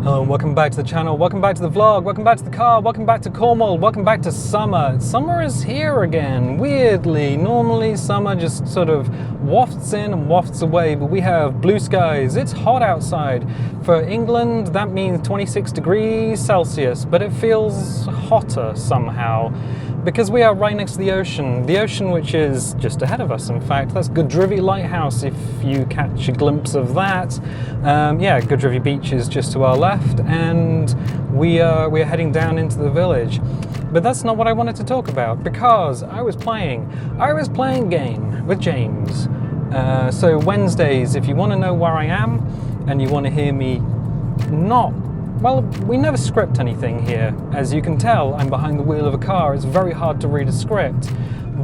Hello and welcome back to the channel, welcome back to the vlog, welcome back to the car, welcome back to Cornwall, welcome back to summer. Summer is here again, weirdly. Normally summer just sort of wafts in and wafts away, but we have blue skies, it's hot outside. For England that means 26 degrees Celsius, but it feels hotter somehow because we are right next to the ocean which is just ahead of us. In fact, that's Overdrive Lighthouse if you catch a glimpse of that. Yeah, Overdrive Beach is just to our left, and we are heading down into the village. But that's not what I wanted to talk about, because I was playing game with James. So Wednesdays, if you want to know where I am and you want to hear me well, we never script anything here. As you can tell, I'm behind the wheel of a car. It's very hard to read a script.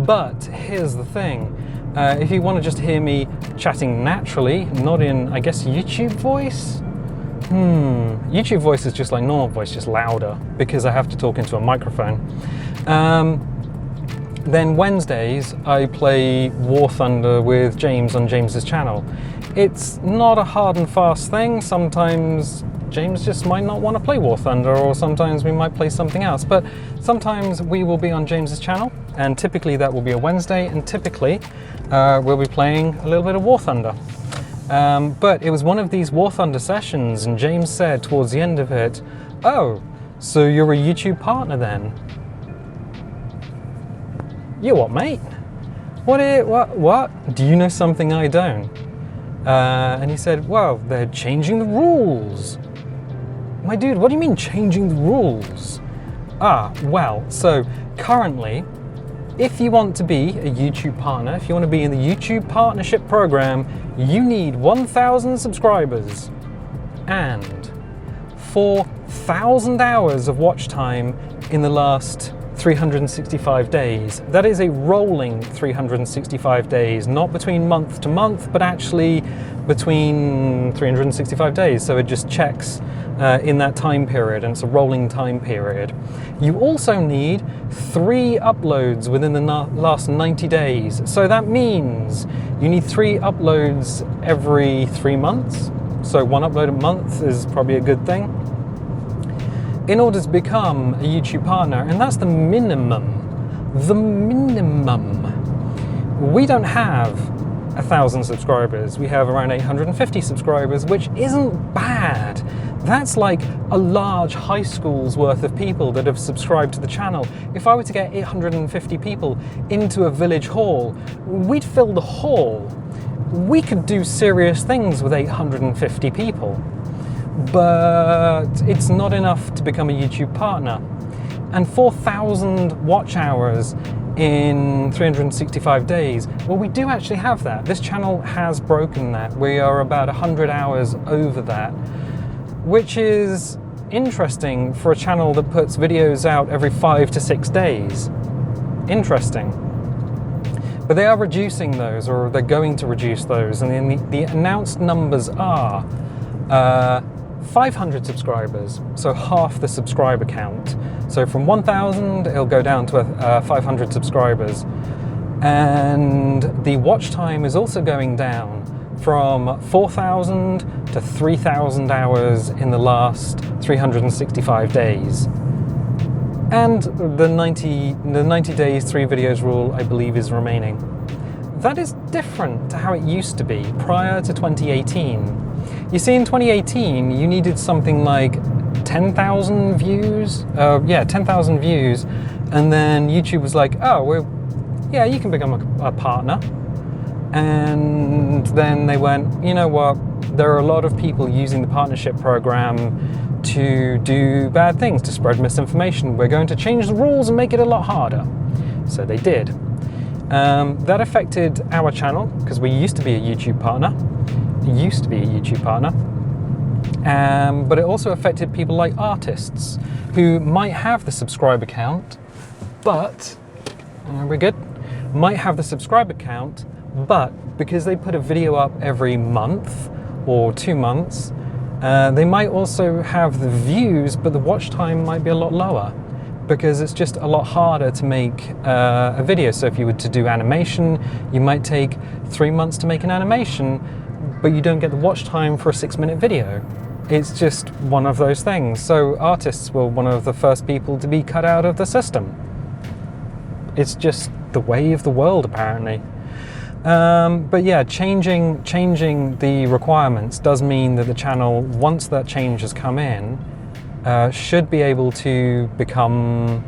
But here's the thing. If you want to just hear me chatting naturally, not in, I guess, YouTube voice? YouTube voice is just like normal voice, just louder, because I have to talk into a microphone. Then Wednesdays, I play War Thunder with James on James's channel. It's not a hard and fast thing. Sometimes James just might not want to play War Thunder, or sometimes we might play something else. But sometimes we will be on James's channel, and typically that will be a Wednesday, and typically we'll be playing a little bit of War Thunder. But it was one of these War Thunder sessions, and James said towards the end of it, "Oh, so you're a YouTube partner then?" You what, mate? What? Do you know something I don't? And he said, well, they're changing the rules. My dude, what do you mean changing the rules? Well, so currently, if you want to be a YouTube partner, if you want to be in the YouTube partnership program, you need 1,000 subscribers and 4,000 hours of watch time in the last 365 days. That is a rolling 365 days, not between month to month, but actually between 365 days. So it just checks in that time period, and it's a rolling time period. You also need 3 uploads within the last 90 days. So that means you need 3 uploads every 3 months. So 1 upload a month is probably a good thing in order to become a YouTube partner, and that's the minimum. The minimum. We don't have 1,000 subscribers. We have around 850 subscribers, which isn't bad. That's like a large high school's worth of people that have subscribed to the channel. If I were to get 850 people into a village hall, we'd fill the hall. We could do serious things with 850 people. But it's not enough to become a YouTube partner. And 4,000 watch hours in 365 days, well, we do actually have that. This channel has broken that. We are about 100 hours over that, which is interesting for a channel that puts videos out every 5 to 6 days. Interesting. But they are reducing those, or they're going to reduce those, and the announced numbers are 500 subscribers, so half the subscriber count. So from 1,000, it'll go down to 500 subscribers. And the watch time is also going down from 4,000 to 3,000 hours in the last 365 days. And the 90 days, 3 videos rule, I believe, is remaining. That is different to how it used to be prior to 2018. You see, in 2018, you needed something like 10,000 views. 10,000 views. And then YouTube was like, oh, yeah, you can become a partner. And then they went, you know what? There are a lot of people using the partnership program to do bad things, to spread misinformation. We're going to change the rules and make it a lot harder. So they did. That affected our channel, because we used to be a YouTube partner. But it also affected people like artists who might have the subscriber count, but we're good. Might have the subscriber count, but because they put a video up every month or 2 months, they might also have the views, but the watch time might be a lot lower, because it's just a lot harder to make a video. So if you were to do animation, you might take 3 months to make an animation, but you don't get the watch time for a 6-minute video. It's just one of those things. So artists were one of the first people to be cut out of the system. It's just the way of the world, apparently. But yeah, changing the requirements does mean that the channel, once that change has come in, should be able to become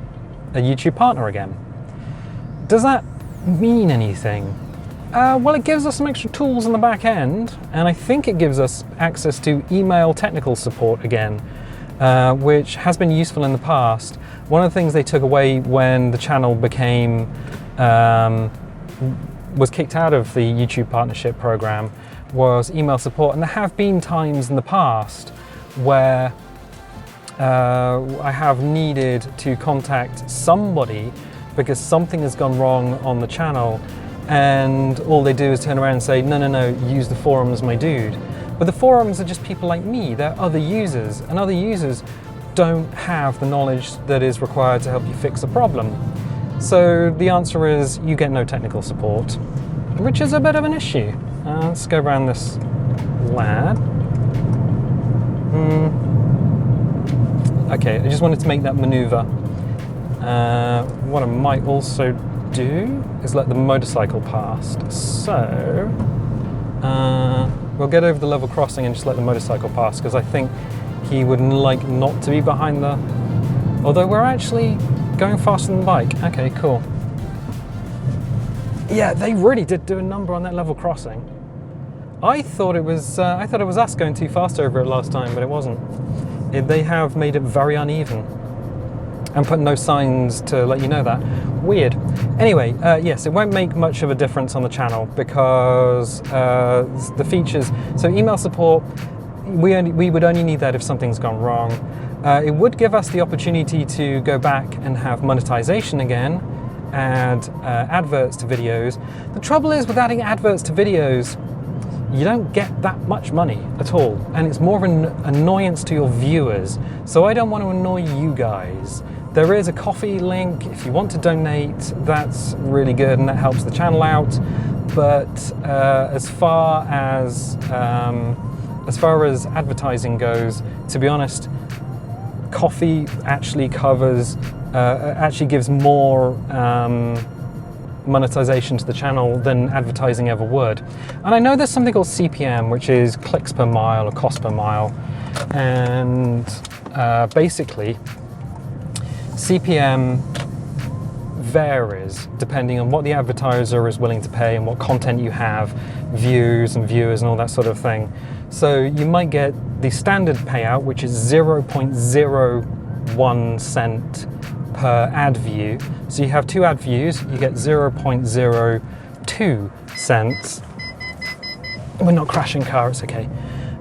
a YouTube partner again. Does that mean anything? Well, it gives us some extra tools in the back end, and I think it gives us access to email technical support again, which has been useful in the past. One of the things they took away when the channel became was kicked out of the YouTube partnership program was email support, and there have been times in the past where I have needed to contact somebody because something has gone wrong on the channel, and all they do is turn around and say, no, use the forums, my dude. But the forums are just people like me. They're other users, and other users don't have the knowledge that is required to help you fix a problem. So the answer is you get no technical support, which is a bit of an issue. Let's go around this lad. Okay, I just wanted to make that maneuver. What I might also do is let the motorcycle past. So we'll get over the level crossing and just let the motorcycle pass, because I think he would like not to be behind the... Although we're actually going faster than the bike. Okay, cool. Yeah, they really did do a number on that level crossing. I thought it was us going too fast over it last time, but it wasn't. They have made it very uneven and put no signs to let you know that. Weird. Anyway, yes, it won't make much of a difference on the channel because the features. So email support, we would only need that if something's gone wrong. It would give us the opportunity to go back and have monetization again, add adverts to videos. The trouble is with adding adverts to videos, you don't get that much money at all, and it's more of an annoyance to your viewers. So I don't want to annoy you guys. There is a Ko-fi link if you want to donate. That's really good and that helps the channel out. But as far as advertising goes, to be honest, Ko-fi actually covers, actually gives more monetization to the channel than advertising ever would. And I know there's something called CPM, which is clicks per mile or cost per mile, and basically CPM varies depending on what the advertiser is willing to pay and what content you have, views and viewers and all that sort of thing. So you might get the standard payout, which is 0.01 cent per ad view. So you have 2 ad views, you get 0.02 cents. We're not crashing car, it's okay.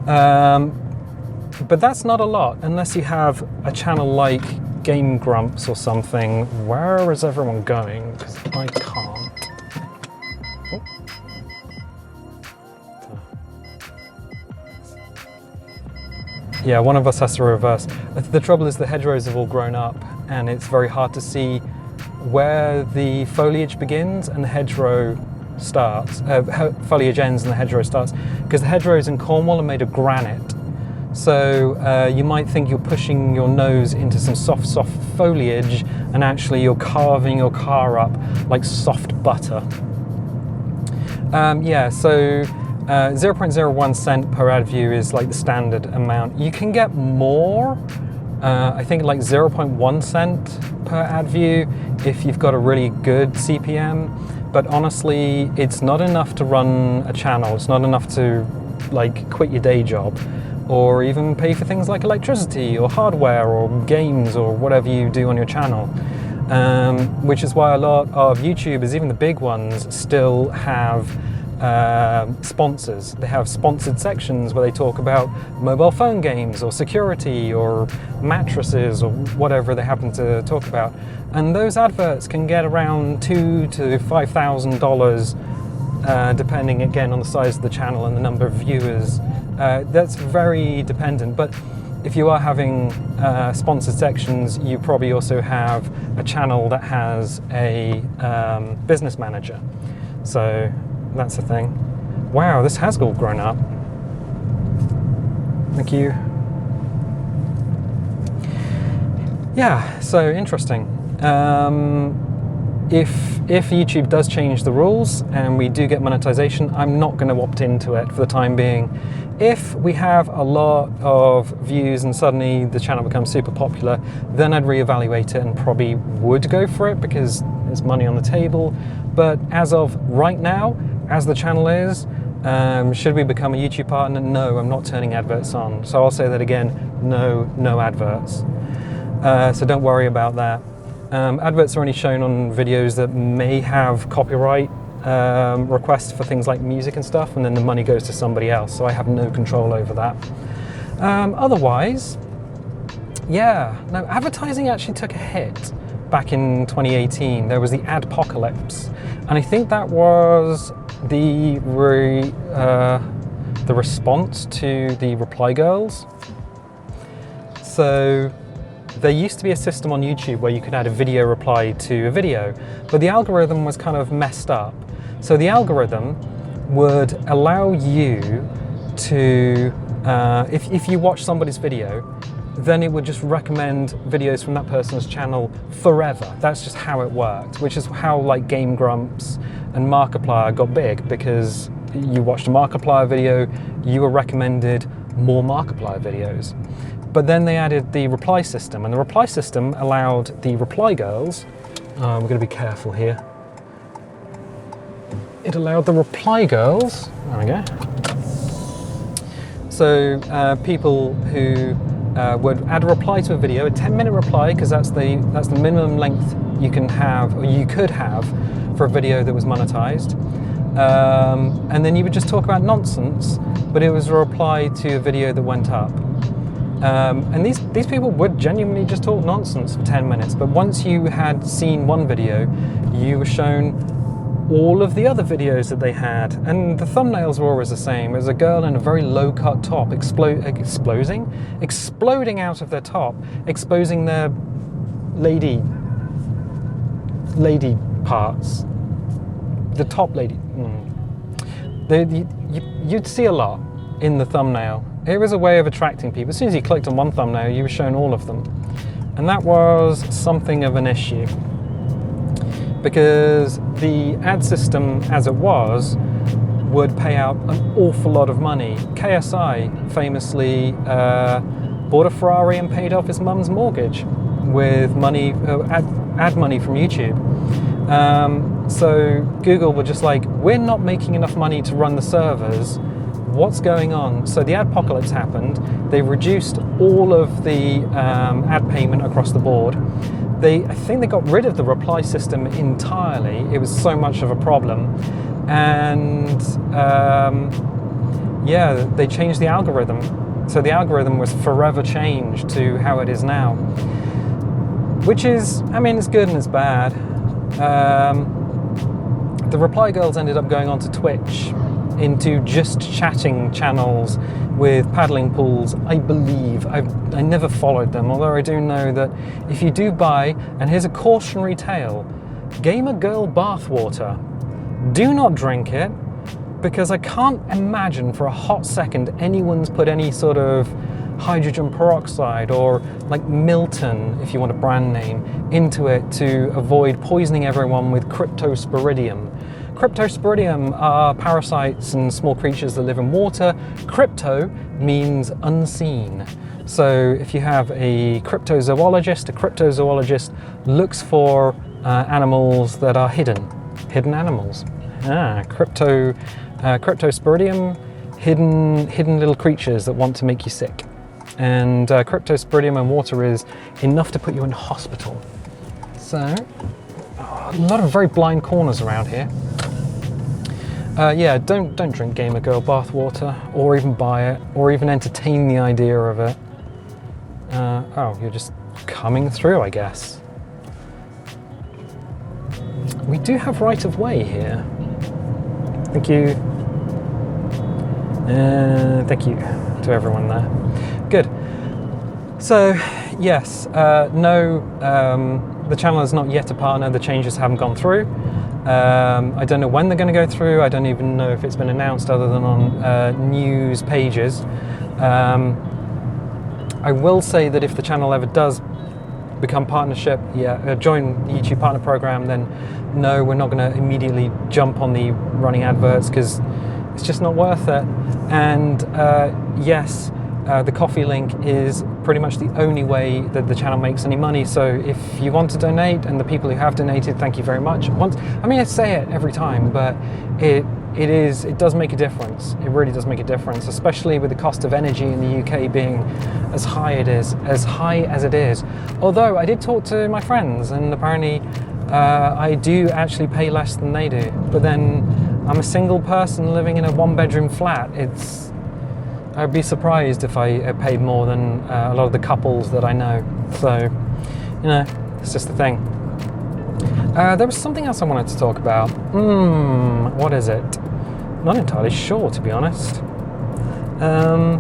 But that's not a lot unless you have a channel like Game Grumps or something. Where is everyone going? Because I can't. Oh. Yeah, one of us has to reverse. The trouble is the hedgerows have all grown up and it's very hard to see where the foliage begins and the hedgerow starts. Foliage ends and the hedgerow starts, because the hedgerows in Cornwall are made of granite. So you might think you're pushing your nose into some soft foliage, and actually you're carving your car up like soft butter. Yeah, so 0.01 cent per ad view is like the standard amount. You can get more, I think like 0.1 cent per ad view if you've got a really good CPM, but honestly it's not enough to run a channel. It's not enough to like quit your day job or even pay for things like electricity or hardware or games or whatever you do on your channel. Which is why a lot of YouTubers, even the big ones, still have sponsors. They have sponsored sections where they talk about mobile phone games or security or mattresses or whatever they happen to talk about. And those adverts can get around $2,000 to $5,000 depending again on the size of the channel and the number of viewers. That's very dependent, but if you are having sponsored sections, you probably also have a channel that has a business manager. So that's the thing. Wow, this has all grown up. Thank you. Yeah, so interesting. If YouTube does change the rules and we do get monetization, I'm not going to opt into it for the time being. If we have a lot of views and suddenly the channel becomes super popular, then I'd reevaluate it and probably would go for it because there's money on the table. But as of right now, as the channel is, should we become a YouTube partner? No, I'm not turning adverts on. So I'll say that again, no adverts. So don't worry about that. Adverts are only shown on videos that may have copyright requests for things like music and stuff, and then the money goes to somebody else, so I have no control over that. Otherwise, yeah, no, advertising actually took a hit back in 2018. There was the adpocalypse, and I think that was the response to the reply girls. So there used to be a system on YouTube where you could add a video reply to a video, but the algorithm was kind of messed up. So the algorithm would allow you to, if you watch somebody's video, then it would just recommend videos from that person's channel forever. That's just how it worked, which is how like Game Grumps and Markiplier got big, because you watched a Markiplier video, you were recommended more Markiplier videos. But then they added the reply system, and the reply system allowed the reply girls, we're going to be careful here, it allowed the reply girls, there we go, so people who would add a reply to a video, a 10-minute reply, because that's the minimum length you can have, or you could have, for a video that was monetized. And then you would just talk about nonsense, but it was a reply to a video that went up. And these people would genuinely just talk nonsense for 10 minutes, but once you had seen one video, you were shown all of the other videos that they had, and the thumbnails were always the same. It was a girl in a very low-cut top exploding out of their top, exposing their lady parts, the top lady. You'd see a lot in the thumbnail. It was a way of attracting people. As soon as you clicked on one thumbnail, you were shown all of them. And that was something of an issue, because the ad system as it was would pay out an awful lot of money. KSI famously bought a Ferrari and paid off his mum's mortgage with money, ad money from YouTube. So Google were just like, we're not making enough money to run the servers. What's going on? So the adpocalypse happened. They reduced all of the ad payment across the board. I think they got rid of the reply system entirely. It was so much of a problem. And yeah, they changed the algorithm. So the algorithm was forever changed to how it is now. Which is, I mean, it's good and it's bad. The reply girls ended up going onto Twitch, into just chatting channels with paddling pools, I believe. I never followed them, although I do know that if you do buy, and here's a cautionary tale, gamer girl bathwater, do not drink it, because I can't imagine for a hot second anyone's put any sort of hydrogen peroxide or like Milton, if you want a brand name, into it to avoid poisoning everyone with cryptosporidium. Cryptosporidium are parasites and small creatures that live in water. Crypto means unseen. So if you have a cryptozoologist looks for animals that are hidden animals. Cryptosporidium, hidden little creatures that want to make you sick. And cryptosporidium in water is enough to put you in hospital. So, a lot of very blind corners around here. Yeah, don't drink Gamer Girl bathwater, or even buy it, or even entertain the idea of it. Oh, you're just coming through, I guess. We do have right of way here. Thank you. Thank you to everyone there. Good. So, yes, no, the channel is not yet a partner. The changes haven't gone through. I don't know when they're going to go through. I don't even know if it's been announced other than on news pages. I will say that if the channel ever does become partnership, yeah, join the YouTube partner program, then no, we're not going to immediately jump on the running adverts because it's just not worth it. And yes, the Ko-fi link is pretty much the only way that the channel makes any money. So if you want to donate, and the people who have donated, thank you very much. I say it every time, but it does make a difference. It really does make a difference, especially with the cost of energy in the UK being as high as it is. Although I did talk to my friends, and apparently I do actually pay less than they do. But then I'm a single person living in a one-bedroom flat. I'd be surprised if I paid more than a lot of the couples that I know. So, you know, it's just the thing. There was something else I wanted to talk about. What is it? Not entirely sure, to be honest. No.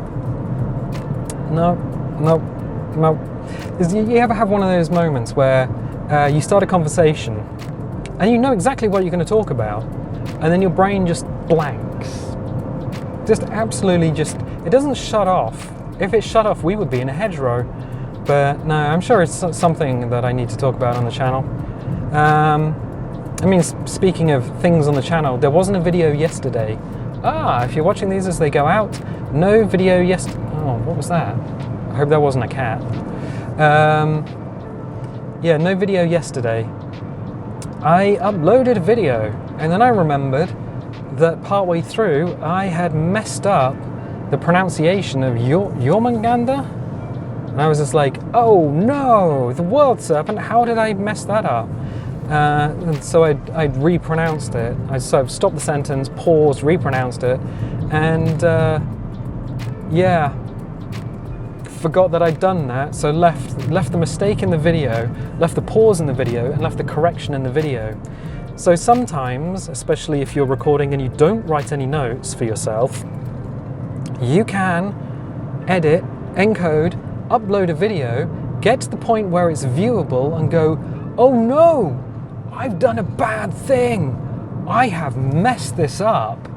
You ever have one of those moments where you start a conversation and you know exactly what you're going to talk about, and then your brain just blanks? Just absolutely it doesn't shut off. If it shut off, we would be in a hedgerow. But no, I'm sure it's something that I need to talk about on the channel. Speaking of things on the channel, there wasn't a video yesterday. If you're watching these as they go out, no video yesterday. Oh, what was that? I hope that wasn't a cat. Yeah, no video yesterday. I uploaded a video, and then I remembered that partway through I had messed up the pronunciation of Jormungandr, and I was just like, oh no, the world serpent, how did I mess that up? And so I'd repronounced it. I sort of stopped the sentence, paused, repronounced it, and yeah, forgot that I'd done that, so left the mistake in the video, left the pause in the video, and left the correction in the video. So sometimes, especially if you're recording and you don't write any notes for yourself, you can edit, encode, upload a video, get to the point where it's viewable and go, oh no, I've done a bad thing. I have messed this up,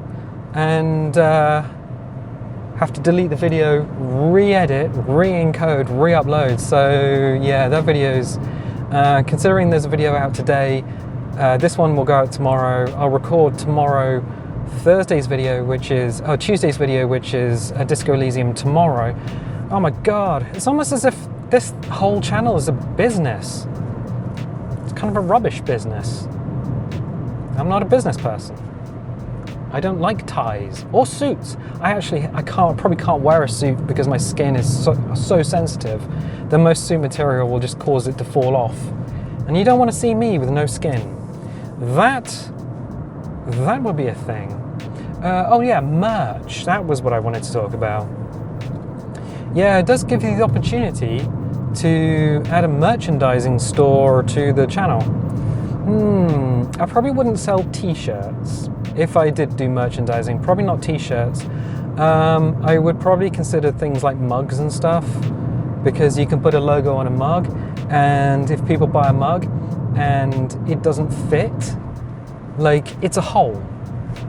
and have to delete the video, re-edit, re-encode, re-upload. So yeah, that video's, considering there's a video out today, this one will go out tomorrow. I'll record tomorrow Tuesday's video, which is Disco Elysium tomorrow. Oh my god, it's almost as if this whole channel is a business. It's kind of a rubbish business. I'm not a business person. I don't like ties or suits. I probably can't wear a suit because my skin is so sensitive that most suit material will just cause it to fall off. And you don't want to see me with no skin. That would be a thing. Oh yeah, merch. That was what I wanted to talk about. Yeah, it does give you the opportunity to add a merchandising store to the channel. I probably wouldn't sell t-shirts if I did do merchandising. Probably not t-shirts. I would probably consider things like mugs and stuff, because you can put a logo on a mug, and if people buy a mug and it doesn't fit, like, it's a hole.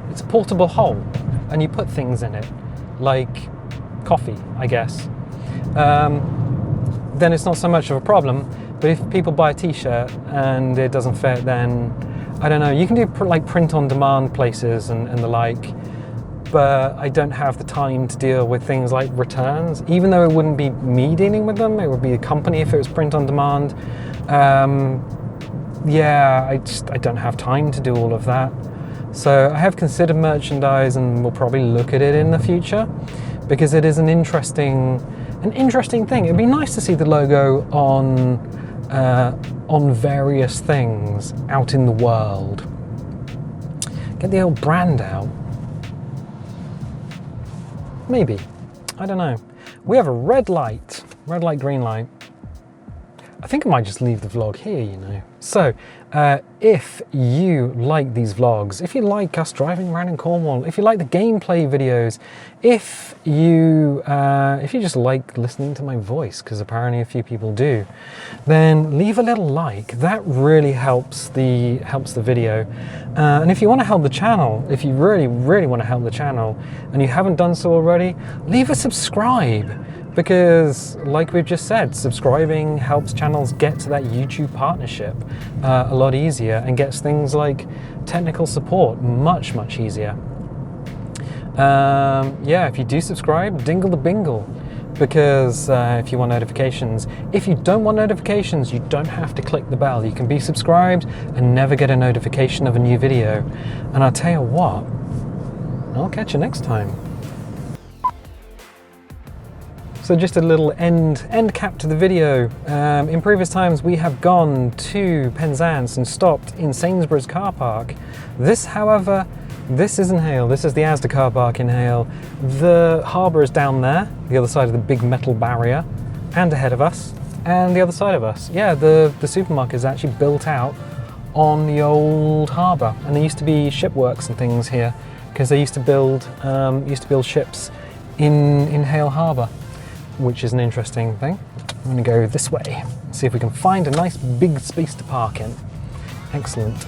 It's a portable hole, and you put things in it, like coffee, I guess. Then it's not so much of a problem. But if people buy a t-shirt and it doesn't fit, then I don't know. You can do like print-on-demand places and the like, but I don't have the time to deal with things like returns. Even though it wouldn't be me dealing with them, it would be a company if it was print-on-demand. Yeah, I don't have time to do all of that. So I have considered merchandise, and will probably look at it in the future, because it is an interesting thing. It'd be nice to see the logo on various things out in the world. Get the old brand out. Maybe. I don't know. We have a red light, green light. I think I might just leave the vlog here, you know. So, if you like these vlogs, if you like us driving around in Cornwall, if you like the gameplay videos, if you just like listening to my voice, because apparently a few people do, then leave a little like. That really helps the video. And if you want to help the channel, if you really want to help the channel, and you haven't done so already, leave a subscribe. Because, like we've just said, subscribing helps channels get to that YouTube partnership a lot easier and gets things like technical support much, much easier. Yeah, if you do subscribe, dingle the bingle. Because if you want notifications. If you don't want notifications, you don't have to click the bell. You can be subscribed and never get a notification of a new video. And I'll tell you what, I'll catch you next time. So just a little end cap to the video. In previous times we have gone to Penzance and stopped in Sainsbury's car park. This, however, this isn't Hale, this is the Asda car park in Hale. The harbour is down there, the other side of the big metal barrier, and ahead of us, and the other side of us. Yeah, the supermarket is actually built out on the old harbour, and there used to be shipworks and things here, because they used to build ships in Hale Harbour, which is an interesting thing. I'm going to go this way, see if we can find a nice big space to park in. Excellent.